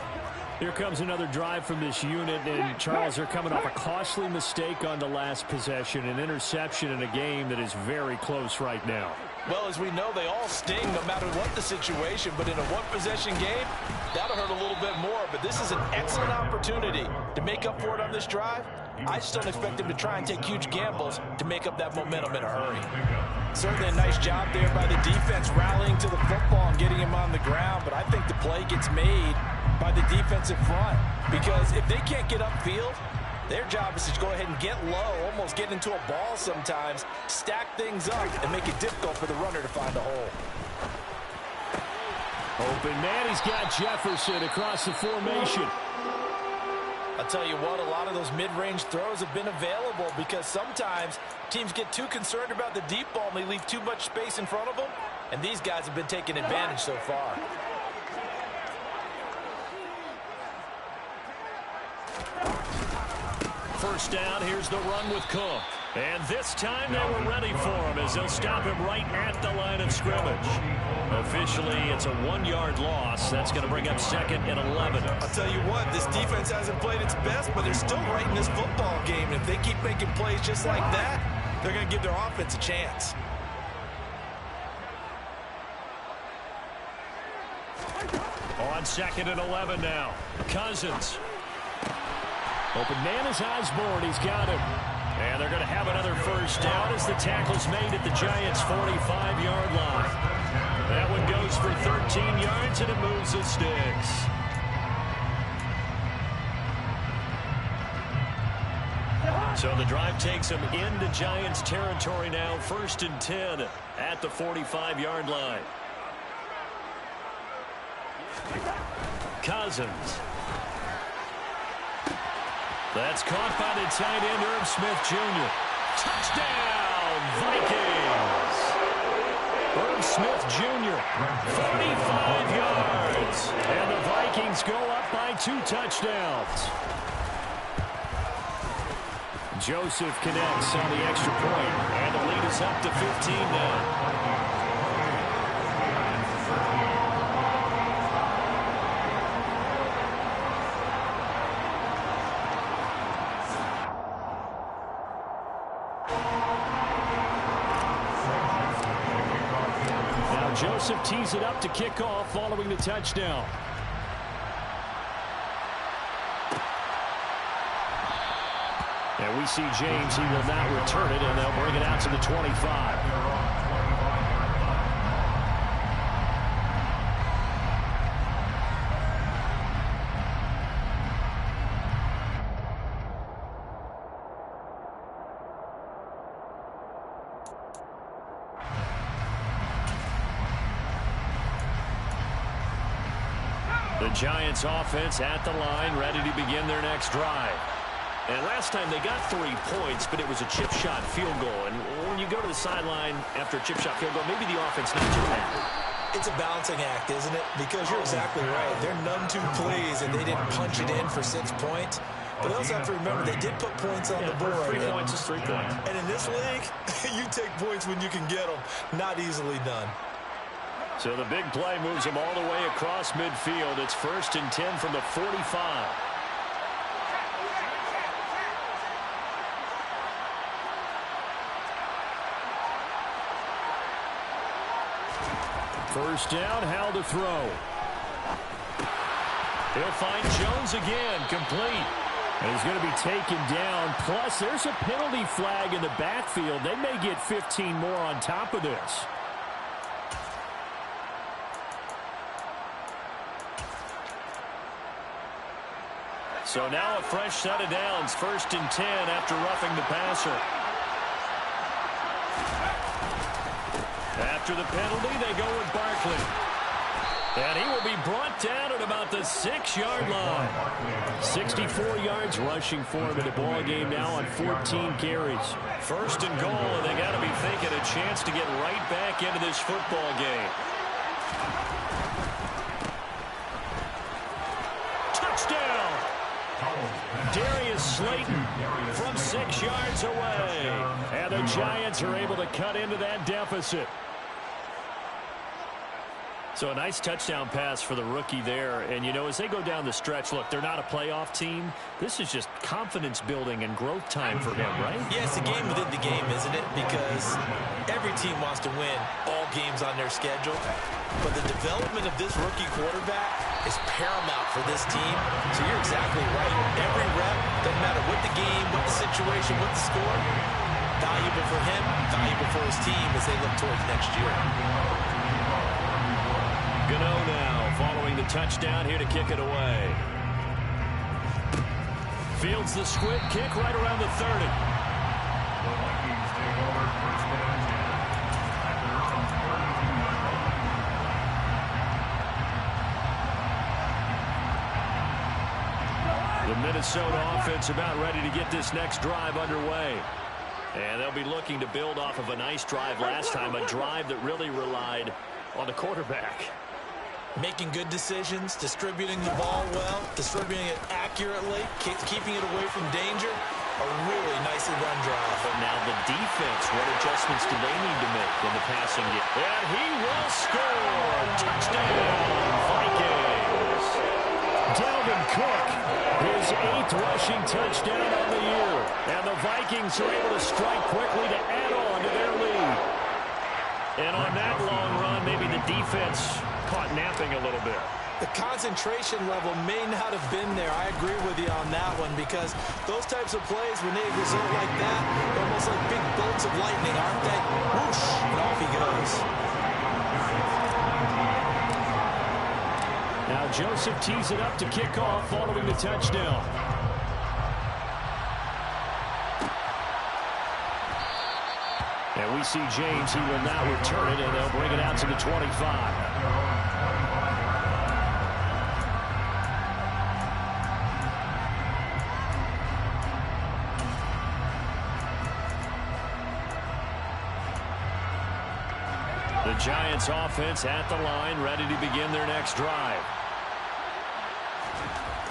Here comes another drive from this unit, and Charles, they're coming off a costly mistake on the last possession, an interception in a game that is very close right now. Well, as we know, they all sting no matter what the situation, but in a one-possession game, that'll hurt a little bit more, but this is an excellent opportunity to make up for it on this drive. I just don't expect them to try and take huge gambles to make up that momentum in a hurry. Certainly a nice job there by the defense rallying to the football and getting him on the ground, but I think the play gets made by the defensive front because if they can't get upfield, their job is to go ahead and get low, almost get into a ball sometimes, stack things up, and make it difficult for the runner to find a hole. Open man, he's got Jefferson across the formation. I'll tell you what, a lot of those mid-range throws have been available because sometimes teams get too concerned about the deep ball and they leave too much space in front of them, and these guys have been taking advantage so far. First down, here's the run with Cook. And this time they were ready for him as they'll stop him right at the line of scrimmage. Officially, it's a 1-yard loss. That's going to bring up 2nd and 11. I'll tell you what, this defense hasn't played its best, but they're still right in this football game. And if they keep making plays just like that, they're going to give their offense a chance. On 2nd and 11 now. Cousins. Open man is Osborne. He's got him. And they're going to have another first down as the tackle's made at the Giants' 45-yard line. That one goes for 13 yards, and it moves the sticks. So the drive takes them into Giants territory now. 1st and 10 at the 45-yard line. Cousins. That's caught by the tight end, Irv Smith Jr. Touchdown, Vikings! Irv Smith Jr., 45 yards. And the Vikings go up by 2 touchdowns. Joseph connects on the extra point, and the lead is up to 15 now. Joseph tees it up to kick off following the touchdown. And we see James. He will not return it, and they'll bring it out to the 25. The Giants offense at the line, ready to begin their next drive. And last time they got 3 points, but it was a chip shot field goal. And when you go to the sideline after a chip shot field goal, maybe the offense not too happy. It's a balancing act, isn't it? Because you're exactly right. They're none too pleased, and they didn't punch it in for 6 points. But they also have to remember they did put points on the board. 3 points is 3 points. And in this league, you take points when you can get them. Not easily done. So the big play moves them all the way across midfield. It's 1st and 10 from the 45. First down, Howell to throw. He'll find Jones again, complete. And he's going to be taken down. Plus, there's a penalty flag in the backfield. They may get 15 more on top of this. So now a fresh set of downs. 1st and 10 after roughing the passer. After the penalty, they go with Barkley. And he will be brought down at about the 6-yard line. 64 yards rushing for him in the ball game now on 14 carries. 1st and goal, and they got to be thinking a chance to get right back into this football game. Touchdown! Darius Slayton from 6 yards away. And the Giants are able to cut into that deficit. So a nice touchdown pass for the rookie there. And, you know, as they go down the stretch, look, they're not a playoff team. This is just confidence building and growth time for him, right? Yeah, it's a game within the game, isn't it? Because every team wants to win all games on their schedule. But the development of this rookie quarterback is paramount for this team. So you're exactly right. Every rep, doesn't matter what the game, what the situation, what the score, valuable for him, valuable for his team as they look towards next year. Gano now following the touchdown here to kick it away. Fields the squib kick right around the 30. The Vikings take over 1st and 10 at their own 32-yard line. The Minnesota offense about ready to get this next drive underway. And they'll be looking to build off of a nice drive last time, a drive that really relied on the quarterback. Making good decisions, distributing the ball well, distributing it accurately, keeping it away from danger. A really nicely run drive. But now the defense, what adjustments do they need to make in the passing game? And he will score. Touchdown, Vikings. Dalvin Cook, his 8th rushing touchdown on the year. And the Vikings are able to strike quickly to add on to their lead. And on that long run, maybe the defense caught napping a little bit. The concentration level may not have been there. I agree with you on that one because those types of plays, when they result like that, they're almost like big bolts of lightning, aren't they? Whoosh, and off he goes. Now Joseph tees it up to kick off following the touchdown. And we see James. He will not return it, and they'll bring it out to the 25. The Giants offense at the line, ready to begin their next drive.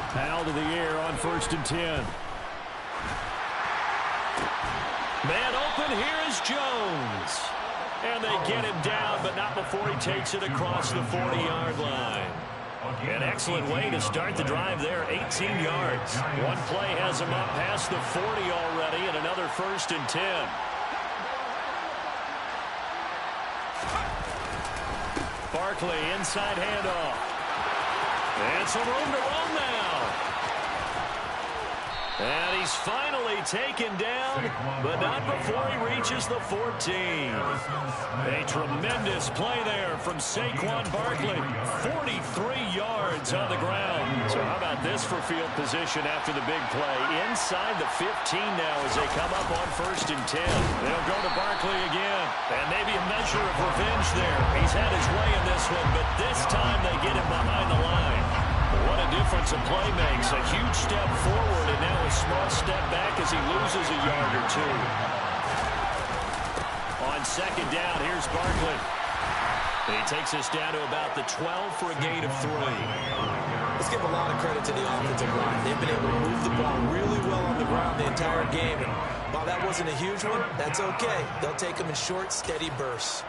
Powell to the air on 1st and 10. Man open, here is Jones. And they get him down, but not before he takes it across the 40-yard line. An excellent way to start the drive there, 18 yards. One play has him up past the 40 already, and another 1st and 10. Barkley, inside handoff. And some room to roam now. And he's finally taken down, but not before he reaches the 14. A tremendous play there from Saquon Barkley. 43 yards on the ground. So how about this for field position after the big play? Inside the 15 now as they come up on 1st and 10. They'll go to Barkley again. And maybe a measure of revenge there. He's had his way in this one, but this time they get him behind the line. What a difference a play makes. A huge step forward and now a small step back as he loses a yard or two. On 2nd down, here's Barkley. He takes us down to about the 12 for a gain of 3. Let's give a lot of credit to the offensive line. They've been able to move the ball really well on the ground the entire game. And while that wasn't a huge one, that's okay. They'll take them in short, steady bursts.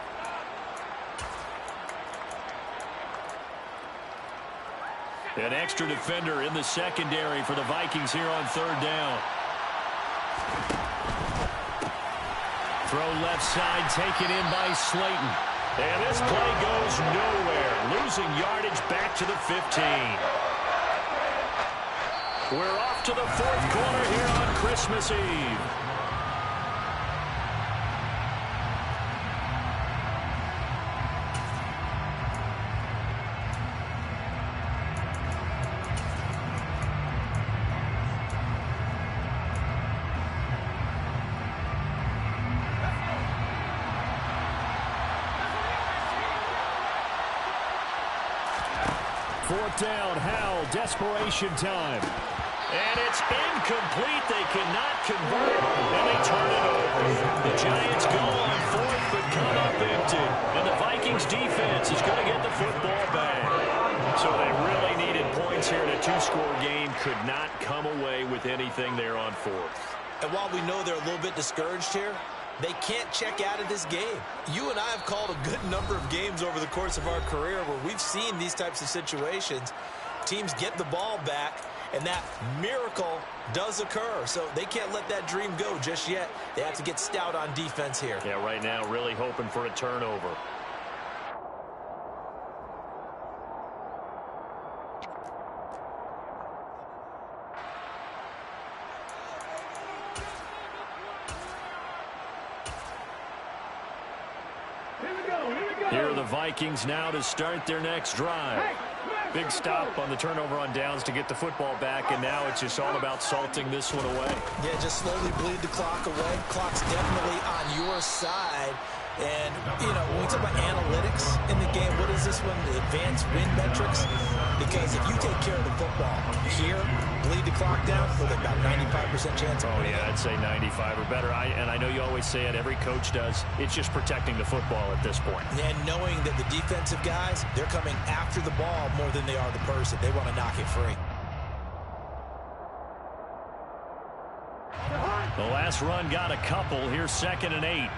An extra defender in the secondary for the Vikings here on 3rd down. Throw left side, taken in by Slayton. And this play goes nowhere. Losing yardage back to the 15. We're off to the 4th quarter here on Christmas Eve. Down, Howell, desperation time. And it's incomplete. They cannot convert, and they turn it over. The Giants go on 4th, but come up empty. And the Vikings defense is going to get the football back. So they really needed points here in a 2-score game. Could not come away with anything there on 4th. And while we know they're a little bit discouraged here, they can't check out of this game. You and I have called a good number of games over the course of our career where we've seen these types of situations. Teams get the ball back, and that miracle does occur. So they can't let that dream go just yet. They have to get stout on defense here. Yeah, right now really hoping for a turnover. Here are the Vikings now to start their next drive. Big stop on the turnover on downs to get the football back, and now it's just all about salting this one away. Yeah, just slowly bleed the clock away. Clock's definitely on your side. And, you know, when we talk about analytics in the game, what is this one? The advanced win metrics? Because if you take care of the football here, bleed the clock down, with about 95% chance of winning. Oh, yeah, I'd say 95 or better. And I know you always say it, every coach does. It's just protecting the football at this point. And knowing that the defensive guys, they're coming after the ball more than they are the person. They want to knock it free. The last run got a couple. Here's 2nd and 8.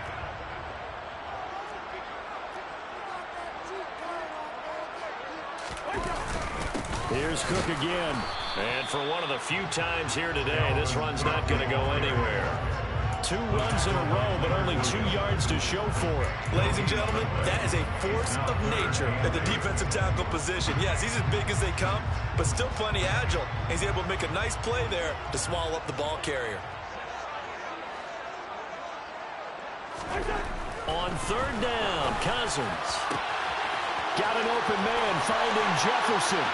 Here's Cook again. And for one of the few times here today, this run's not going to go anywhere. 2 runs in a row, but only 2 yards to show for it. Ladies and gentlemen, that is a force of nature at the defensive tackle position. Yes, he's as big as they come, but still plenty agile. He's able to make a nice play there to swallow up the ball carrier. On 3rd down, Cousins. Got an open man, finding Jefferson.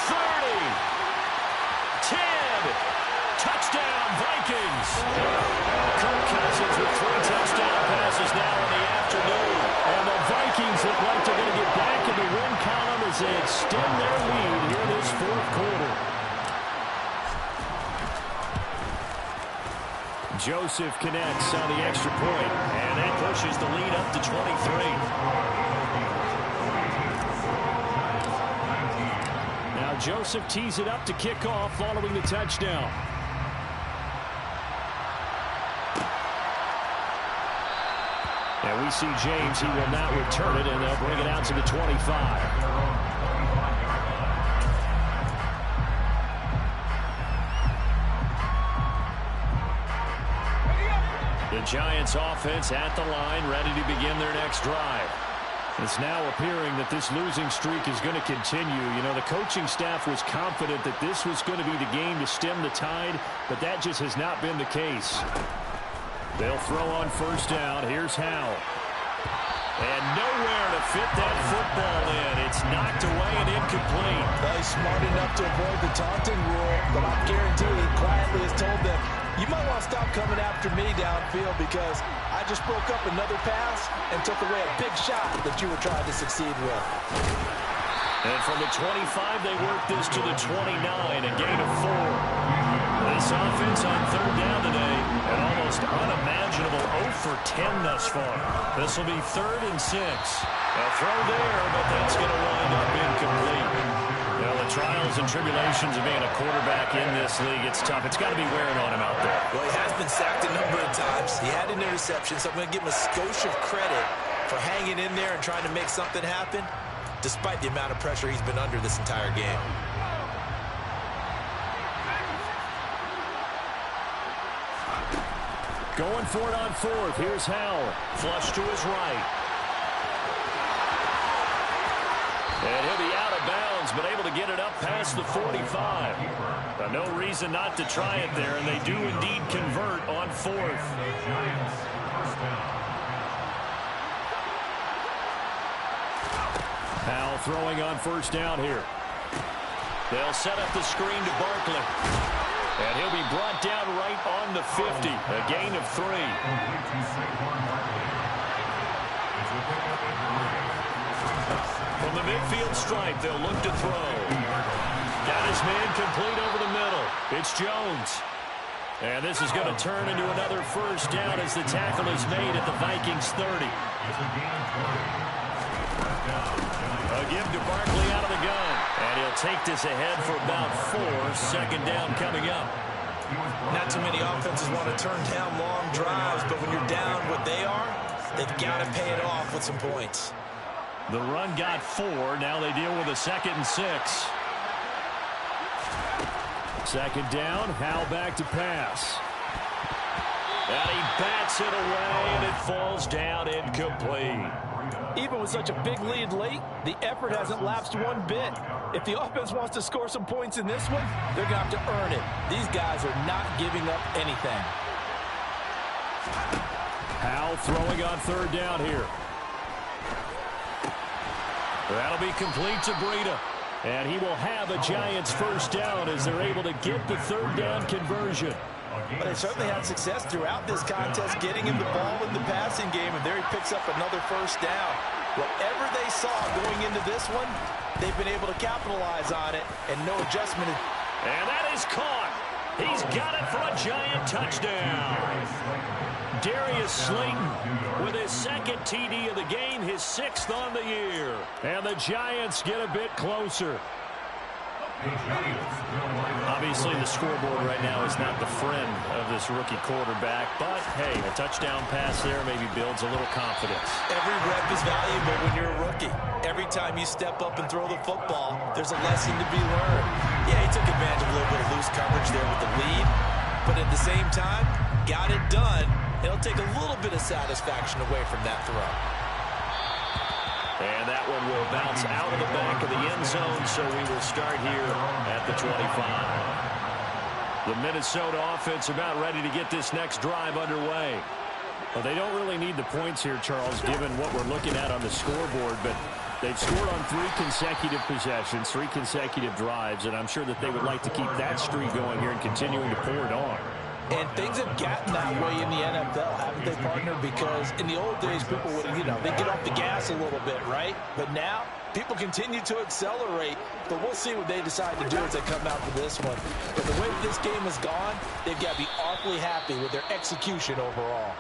30. 10. Touchdown, Vikings. Kirk Cousins with 3 touchdown passes now in the afternoon. And the Vikings look like they're going to get back in the win column as they extend their lead here this 4th quarter. Joseph connects on the extra point, and that pushes the lead up to 23. Now Joseph tees it up to kick off following the touchdown. And we see James, he will not return it, and they'll bring it out to the 25. The Giants offense at the line, ready to begin their next drive. It's now appearing that this losing streak is going to continue. You know, the coaching staff was confident that this was going to be the game to stem the tide, but that just has not been the case. They'll throw on first down. Here's Howell. And nowhere to fit that football in. It's knocked away and incomplete. Well, he's smart enough to avoid the taunting rule, but I guarantee he quietly has told them, you might want to stop coming after me downfield because I just broke up another pass and took away a big shot that you were trying to succeed with. And from the 25, they work this to the 29, a gain of 4. This offense on third down today, an almost unimaginable 0 for 10 thus far. This will be 3rd and 6. A throw there, but that's going to wind up incomplete. Well, the trials and tribulations of being a quarterback in this league, it's tough. It's got to be wearing on him out there. Well, he has been sacked a number of times. He had an interception, so I'm going to give him a skosh of credit for hanging in there and trying to make something happen, despite the amount of pressure he's been under this entire game. Going for it on 4th. Here's Howell. Flush to his right. And he'll be out of bounds, but able to get it up past the 45. Now, no reason not to try it there, and they do indeed convert on 4th. Howell throwing on first down here. They'll set up the screen to Barkley. And he'll be brought down right on the 50. A gain of 3. From the midfield stripe, they'll look to throw. Got his man complete over the middle. It's Jones. And this is going to turn into another first down as the tackle is made at the Vikings 30. A give to Barkley out of the gun. And he'll take this ahead for about 4. 2nd down coming up. Not too many offenses want to turn down long drives, but when you're down what they are, they've got to pay it off with some points. The run got 4. Now they deal with a 2nd and 6. 2nd down. Howell back to pass. And he bats it away, and it falls down incomplete. Even with such a big lead late, the effort hasn't lapsed one bit. If the offense wants to score some points in this one, they're going to have to earn it. These guys are not giving up anything. Howell throwing on 3rd down here. That'll be complete to Breida. And he will have a Giants first down as they're able to get the 3rd down conversion. But they certainly had success throughout this contest getting him the ball in the passing game, and there he picks up another first down. Whatever they saw going into this one, they've been able to capitalize on it, and no adjustment. And that is caught. He's got it for a Giant touchdown. Darius Slayton with his 2nd TD of the game, his 6th on the year. And the Giants get a bit closer. Obviously, the scoreboard right now is not the friend of this rookie quarterback, but, hey, a touchdown pass there maybe builds a little confidence. Every rep is valuable when you're a rookie. Every time you step up and throw the football, there's a lesson to be learned. Yeah, he took advantage of a little bit of loose coverage there with the lead, but at the same time, got it done. It'll take a little bit of satisfaction away from that throw. And that one will bounce out of the back of the end zone, so we will start here at the 25. The Minnesota offense about ready to get this next drive underway. Well, they don't really need the points here, Charles, given what we're looking at on the scoreboard, but they've scored on 3 consecutive possessions, 3 consecutive drives, and I'm sure that they would like to keep that streak going here and continuing to pour it on. And things have gotten that way in the NFL, haven't they, partner? Because in the old days, people would, they get off the gas a little bit, right? But now, people continue to accelerate. But we'll see what they decide to do as they come out for this one. But the way this game has gone, they've got to be awfully happy with their execution overall.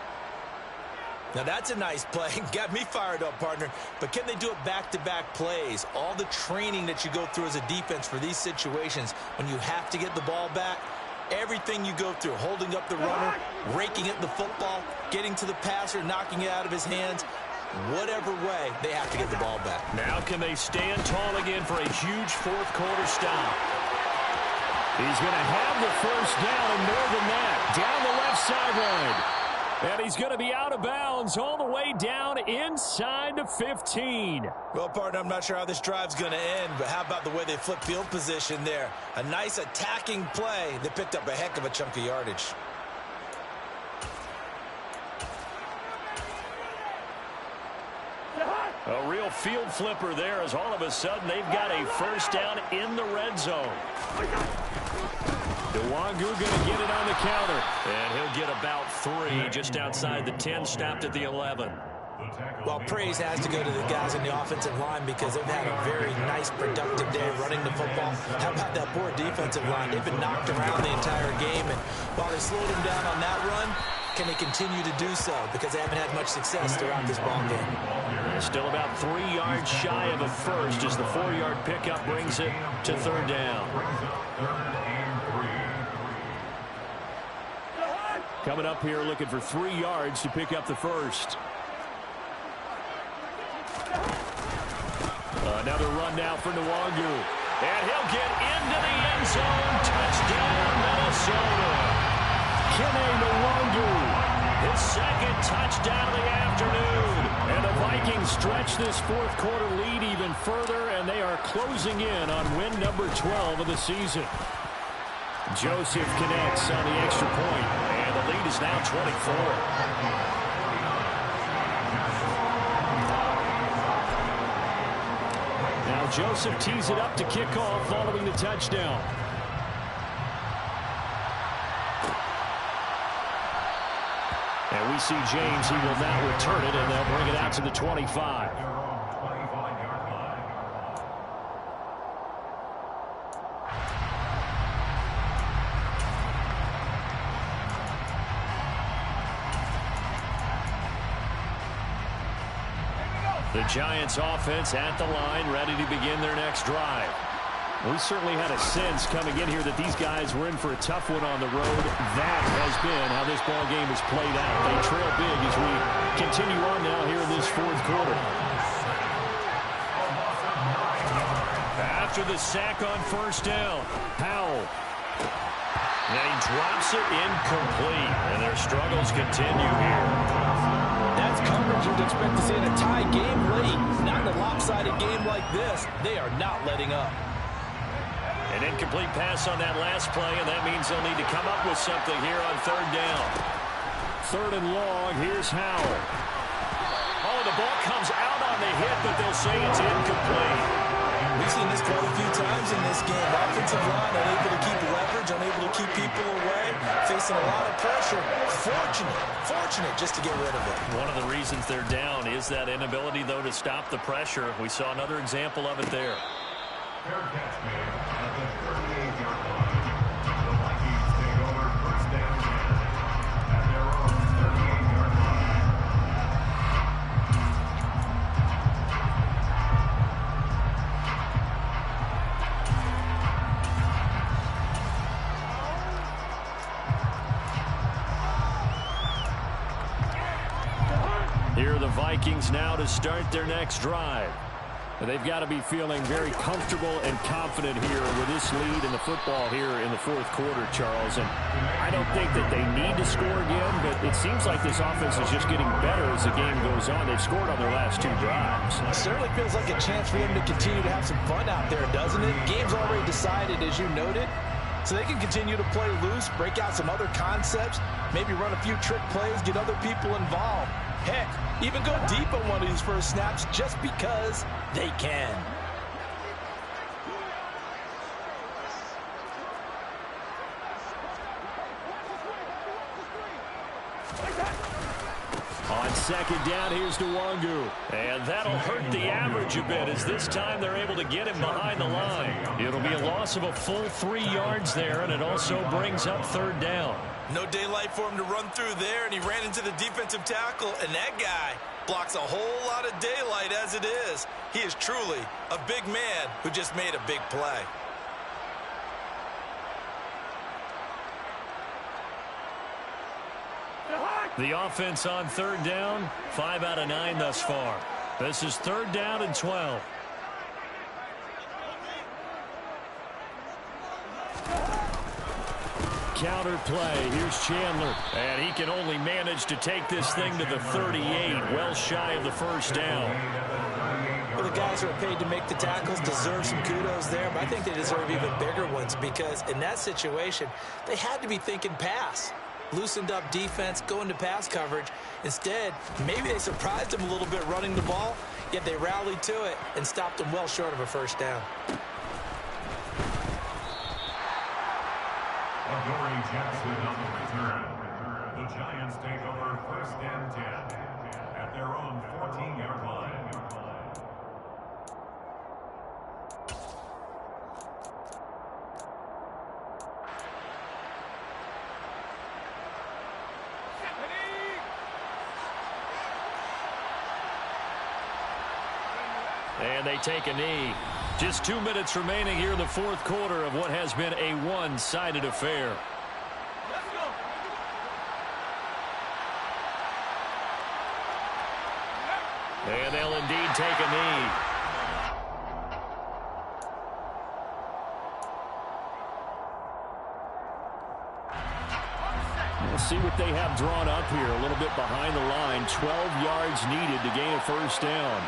Now, that's a nice play. Got me fired up, partner. But can they do it back-to-back plays? All the training that you go through as a defense for these situations, when you have to get the ball back, everything you go through, holding up the runner, raking at the football, getting to the passer, knocking it out of his hands, whatever way, they have to get the ball back. Now can they stand tall again for a huge 4th quarter stop? He's going to have the first down and more than that. Down the left sideline. And he's going to be out of bounds all the way down inside the 15. Well, partner, I'm not sure how this drive's going to end, but how about the way they flip field position there? A nice attacking play. They picked up a heck of a chunk of yardage. A real field flipper there as all of a sudden they've got a first down in the red zone. Nwangu going to get it on the counter. And he'll get about 3 just outside the 10, stopped at the 11. Well, praise has to go to the guys in the offensive line because they've had a very nice, productive day running the football. How about that poor defensive line? They've been knocked around the entire game, and while they slowed them down on that run, can they continue to do so? Because they haven't had much success throughout this ball game. Still about 3 yards shy of a first as the 4-yard pickup brings it to third down. Coming up here looking for 3 yards to pick up the first. Another run now for Nwangu. And he'll get into the end zone. Touchdown, Minnesota. Kene Nwangu, his second touchdown of the afternoon. And the Vikings stretch this fourth quarter lead even further, and they are closing in on win number 12 of the season. Joseph connects on the extra point, and the lead is now 24. Joseph tees it up to kick off following the touchdown. And we see James. He will now return it, and they'll bring it out to the 25. The Giants offense at the line, ready to begin their next drive. We certainly had a sense coming in here that these guys were in for a tough one on the road. That has been how this ball game has played out. They trail big as we continue on now here in this fourth quarter. After the sack on first down, Powell. And he drops it incomplete, and their struggles continue here. That's coverage you'd expect to see in a tie game late. Not in a lopsided game like this. They are not letting up. An incomplete pass on that last play, and that means they'll need to come up with something here on third down. Third and long, here's Howell. Oh, the ball comes out on the hit, but they'll say it's incomplete. We've seen this quite a few times in this game. Offensive line unable to keep leverage, unable to keep people away, facing a lot of pressure. Fortunate just to get rid of it. One of the reasons they're down is that inability, though, to stop the pressure. We saw another example of it there. Fair catch made at the 38-yard line. The Vikings take over first down at their own 38-yard line. Here are the Vikings now to start their next drive. They've got to be feeling very comfortable and confident here with this lead in the football here in the fourth quarter, Charles. And I don't think that they need to score again, but it seems like this offense is just getting better as the game goes on. They've scored on their last 2 drives. It certainly feels like a chance for them to continue to have some fun out there, doesn't it? Game's already decided, as you noted. So they can continue to play loose, break out some other concepts, maybe run a few trick plays, get other people involved. Heck, even go deep on one of these first snaps just because they can. On second down, here's Nwangu. And that'll hurt the average a bit as this time they're able to get him behind the line. It'll be a loss of a full 3 yards there, and it also brings up third down. No daylight for him to run through there, and he ran into the defensive tackle, and that guy blocks a whole lot of daylight as it is. He is truly a big man who just made a big play. The offense on third down, 5 out of 9 thus far. This is third down and 12. counter play. Here's Chandler. And he can only manage to take this thing to the 38, well shy of the first down. Well, the guys who are paid to make the tackles deserve some kudos there, but I think they deserve even bigger ones because in that situation, they had to be thinking pass. Loosened up defense, going to pass coverage. Instead, maybe they surprised them a little bit running the ball, yet they rallied to it and stopped them well short of a first down. Adoree Jackson on the return. The Giants take over 1st and 10 at their own 14-yard line. And they take a knee. Just 2 minutes remaining here in the fourth quarter of what has been a one-sided affair. And they'll indeed take a knee. We'll see what they have drawn up here. A little bit behind the line. 12 yards needed to gain a first down.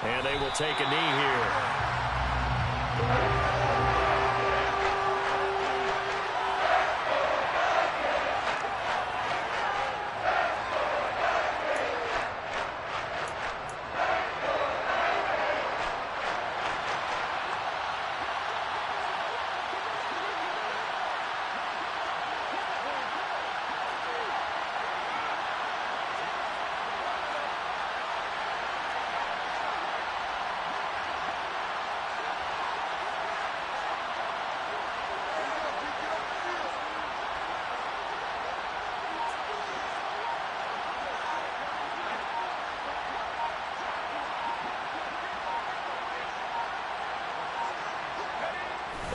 And they will take a knee here.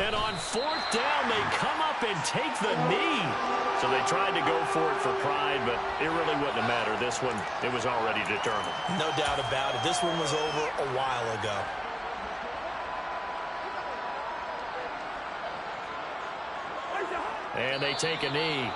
And on fourth down, they come up and take the knee. So they tried to go for it for pride, but it really wouldn't have mattered. This one, it was already determined. No doubt about it. This one was over a while ago. And they take a knee.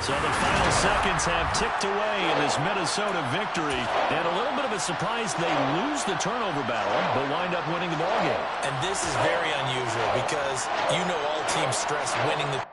So the final seconds have ticked away in this Minnesota victory. And a little bit of a surprise, they lose the turnover battle, but wind up winning the ballgame. And this is very unusual because you know all teams stress winning the